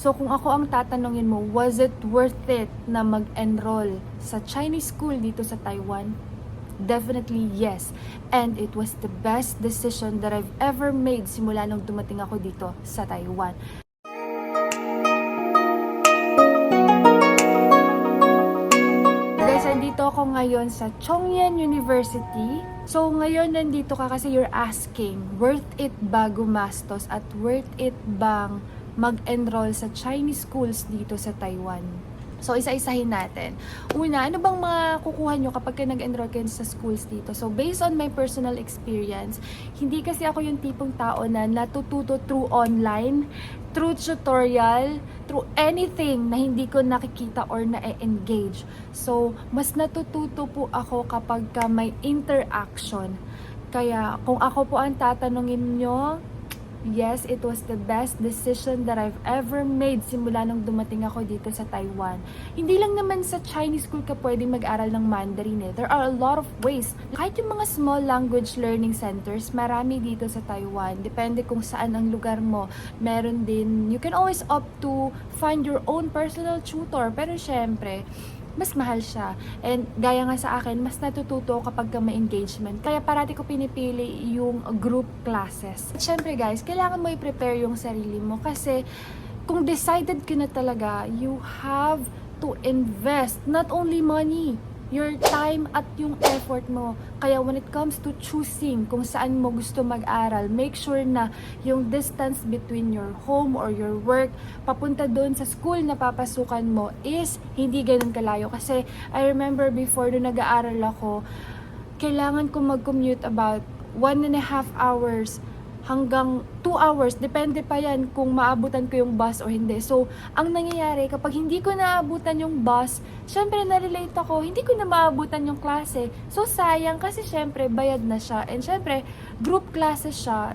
So kung ako ang tatanungin mo, was it worth it na mag-enroll sa Chinese school dito sa Taiwan? Definitely yes. And it was the best decision that I've ever made simula nung dumating ako dito sa Taiwan. Guys, nandito ako ngayon sa Chongyan University. So ngayon nandito ka kasi you're asking, worth it ba gumastos at worth it bang mag-enroll sa Chinese schools dito sa Taiwan? So, isa-isahin natin. Una, ano bang makukuha nyo kapag nag-enroll kayo sa schools dito? So, based on my personal experience, hindi kasi ako yung tipong tao na natututo through online, through tutorial, through anything na hindi ko nakikita or na-engage. So, mas natututo po ako kapag may interaction. Kaya, kung ako po ang tatanungin nyo, yes, it was the best decision that I've ever made simula nung dumating ako dito sa Taiwan. Hindi lang naman sa Chinese school ka pwedeng mag-aral ng Mandarin eh. There are a lot of ways. Kahit yung mga small language learning centers, marami dito sa Taiwan. Depende kung saan ang lugar mo. Meron din, you can always opt to find your own personal tutor. Pero syempre, mas mahal siya. And gaya nga sa akin, mas natututo kapag may engagement. Kaya parati ko pinipili yung group classes. At syempre guys, kailangan mo i-prepare yung sarili mo kasi kung decided ka na talaga, you have to invest not only money, your time at yung effort mo. Kaya when it comes to choosing kung saan mo gusto mag-aral, make sure na yung distance between your home or your work papunta doon sa school na papasukan mo is hindi ganun kalayo. Kasi I remember before nung nag-aaral ako, kailangan ko mag-commute about 1.5 hours hanggang 2 hours, depende pa yan kung maabutan ko yung bus o hindi. So, ang nangyayari, kapag hindi ko naabutan yung bus, syempre na-relate ako, hindi ko na maabutan yung klase. So, sayang kasi syempre bayad na siya. And syempre, group classes siya.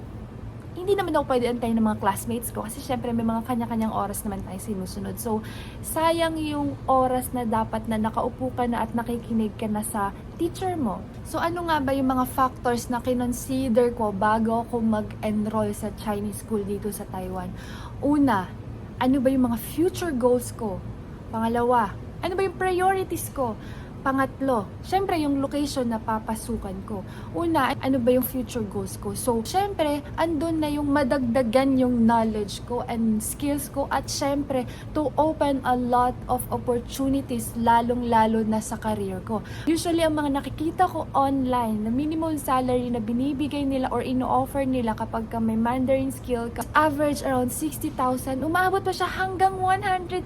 Hindi naman ako pwede antayin ng mga classmates ko kasi syempre may mga kanya-kanyang oras naman tayo sinusunod. So, sayang yung oras na dapat na nakaupo ka na at nakikinig ka na sa teacher mo. So, ano nga ba yung mga factors na kinonsider ko bago ako mag-enroll sa Chinese school dito sa Taiwan? Una, ano ba yung mga future goals ko? Pangalawa, ano ba yung priorities ko? Pangatlo, syempre yung location na papasukan ko. Una, ano ba yung future goals ko? So, syempre, andun na yung madagdagan yung knowledge ko and skills ko at syempre, to open a lot of opportunities lalong-lalo na sa career ko. Usually, ang mga nakikita ko online na minimum salary na binibigay nila or ino-offer nila kapag ka may Mandarin skill, average around 60,000, umaabot pa siya hanggang 120,000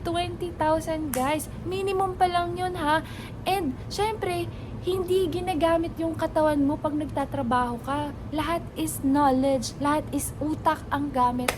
guys. Minimum pa lang yun ha. And, syempre, hindi ginagamit yung katawan mo pag nagtatrabaho ka. Lahat is knowledge, lahat is utak ang gamit.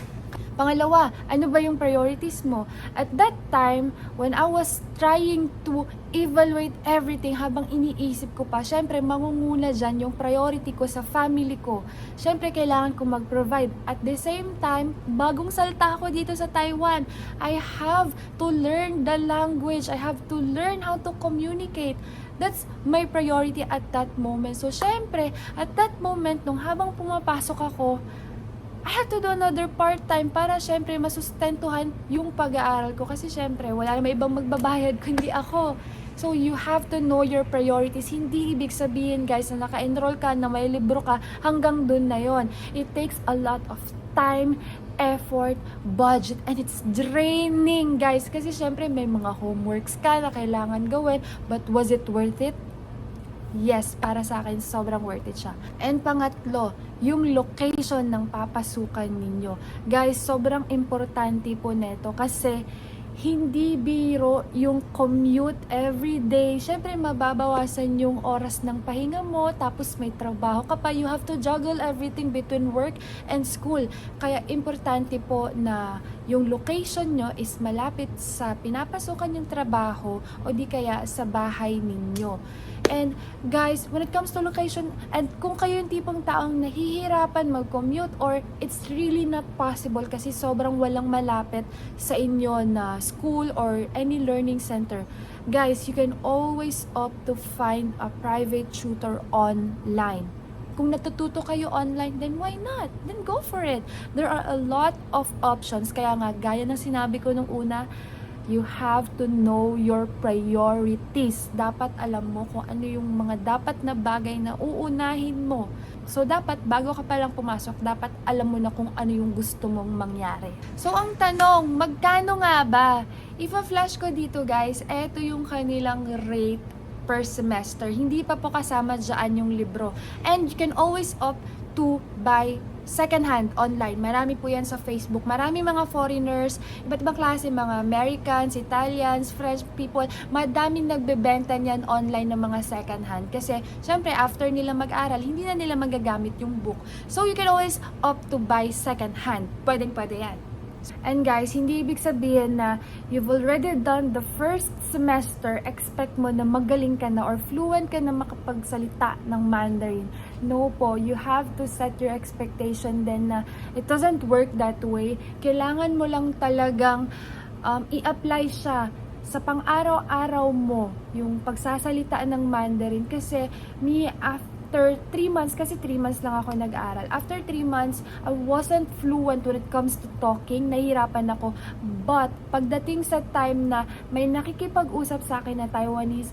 Pangalawa, ano ba yung priorities mo? At that time, when I was trying to evaluate everything habang iniisip ko pa, syempre, mangunguna dyan yung priority ko sa family ko. Syempre, kailangan ko mag-provide. At the same time, bagong salta ako dito sa Taiwan. I have to learn the language. I have to learn how to communicate. That's my priority at that moment. So, syempre, at that moment, nung habang pumapasok ako, I had to do another part-time para syempre masustentuhan yung pag-aaral ko kasi syempre wala namang ibang magbabayad kundi ako. So you have to know your priorities. Hindi ibig sabihin guys na naka-enroll ka, na may libro ka, hanggang dun na yon. It takes a lot of time, effort, budget, and it's draining guys kasi syempre may mga homeworks ka na kailangan gawin, but was it worth it? Yes, para sa akin, sobrang worth it siya. And pangatlo, yung location ng papasukan ninyo. Guys, sobrang importante po neto kasi hindi biro yung commute every day. Syempre, mababawasan yung oras ng pahinga mo, tapos may trabaho ka pa. You have to juggle everything between work and school. Kaya, importante po na yung location nyo is malapit sa pinapasukan yung trabaho o di kaya sa bahay ninyo. And guys, when it comes to location, and kung kayo yung tipong taong nahihirapan mag-commute or it's really not possible kasi sobrang walang malapit sa inyo na school or any learning center, guys, you can always opt to find a private tutor online. Kung natututo kayo online, then why not? Then go for it. There are a lot of options. Kaya nga, gaya ng sinabi ko nung una, you have to know your priorities. Dapat alam mo kung ano yung mga dapat na bagay na uunahin mo. So, dapat bago ka palang pumasok, dapat alam mo na kung ano yung gusto mong mangyari. So, ang tanong, magkano nga ba? Ipa-flash ko dito guys, eto yung kanilang rate per semester. Hindi pa po kasama dyan yung libro. And you can always opt to buy second hand online. Marami po yan sa Facebook. Marami mga foreigners, iba't ibang klase, mga Americans, Italians, French people, madaming nagbebenta niyan online ng mga second hand. Kasi, syempre, after nila mag-aral, hindi na nila magagamit yung book. So, you can always opt to buy second hand. Pwedeng-pwede yan. And guys, hindi ibig sabihin na you've already done the first semester, expect mo na magaling ka na or fluent ka na makapagsalita ng Mandarin. No po, you have to set your expectation then na it doesn't work that way. Kailangan mo lang talagang i-apply siya sa pang-araw-araw mo, yung pagsasalita ng Mandarin. Kasi after 3 months, kasi 3 months lang ako nag-aral. After 3 months, I wasn't fluent when it comes to talking. Nahihirapan ako. But, pagdating sa time na may nakikipag-usap sa akin na Taiwanese,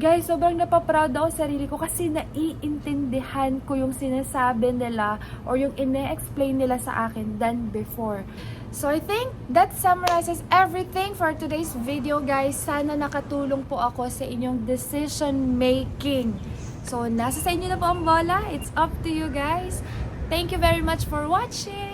guys, sobrang napaproud ako sa sarili ko kasi naiintindihan ko yung sinasabi nila or yung ine-explain nila sa akin than before. So, I think that summarizes everything for today's video, guys. Sana nakatulong po ako sa inyong decision making. So, nasa sa inyo na po ang bola. It's up to you guys. Thank you very much for watching.